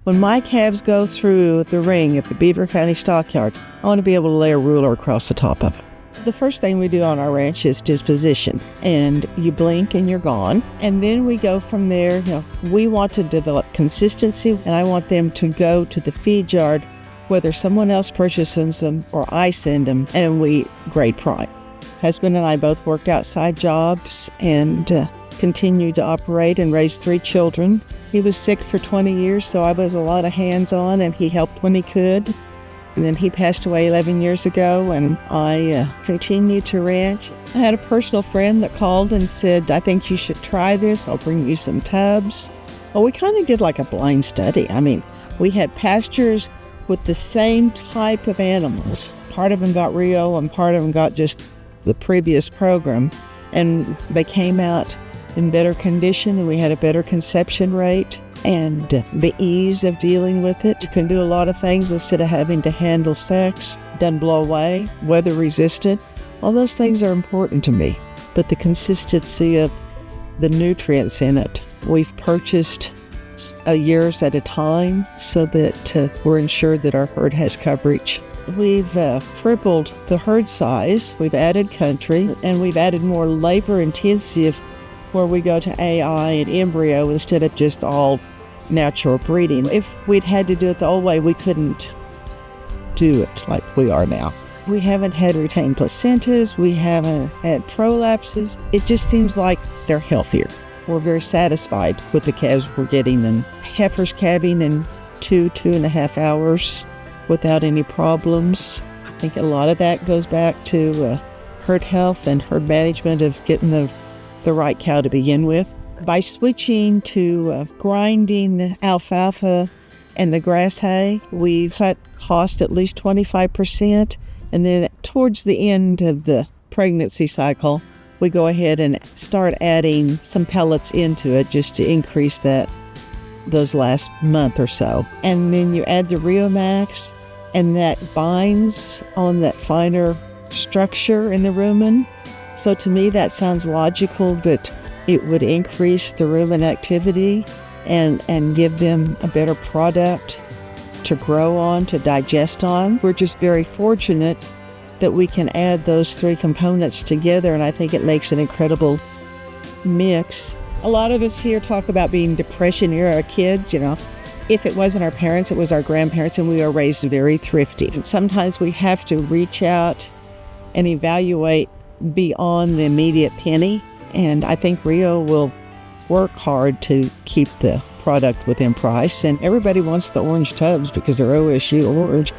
When my calves go through the ring at the Beaver County Stockyard, I want to be able to lay a ruler across the top of it. The first thing we do on our ranch is disposition, and you blink and you're gone. And then we go from there. We want to develop consistency, and I want them to go to the feed yard, whether someone else purchases them or I send them, and we grade prime. Husband and I both worked outside jobs and continued to operate and raise 3 children. He was sick for 20 years, so I was a lot of hands-on, and he helped when he could. And then he passed away 11 years ago, and I continued to ranch. I had a personal friend that called and said, I think you should try this. I'll bring you some tubs. Well, we kind of did like a blind study. I mean, we had pastures with the same type of animals. Part of them got Rio, and part of them got just the previous program. And they came out in better condition, and we had a better conception rate. And the ease of dealing with it. You can do a lot of things instead of having to handle sex, doesn't blow away, weather resistant. All those things are important to me. But the consistency of the nutrients in it, we've purchased years at a time so that we're ensured that our herd has coverage. We've tripled the herd size, we've added country, and we've added more labor intensive where we go to AI and embryo instead of just all natural breeding. If we'd had to do it the old way, we couldn't do it like we are now. We haven't had retained placentas, we haven't had prolapses. It just seems like they're healthier. We're very satisfied with the calves we're getting, and heifers calving in 2.5 hours without any problems. I think a lot of that goes back to herd health and herd management of getting the right cow to begin with. By switching to grinding the alfalfa and the grass hay, we've cut cost at least 25%. And then towards the end of the pregnancy cycle, we go ahead and start adding some pellets into it just to increase those last month or so. And then you add the Riomax, and that binds on that finer structure in the rumen. So to me, that sounds logical that it would increase the rumen activity and give them a better product to grow on, to digest on. We're just very fortunate that we can add those 3 components together, and I think it makes an incredible mix. A lot of us here talk about being Depression era kids, If it wasn't our parents, it was our grandparents, and we were raised very thrifty. And sometimes we have to reach out and evaluate beyond the immediate penny. And I think Rio will work hard to keep the product within price. And everybody wants the orange tubs because they're OSU orange.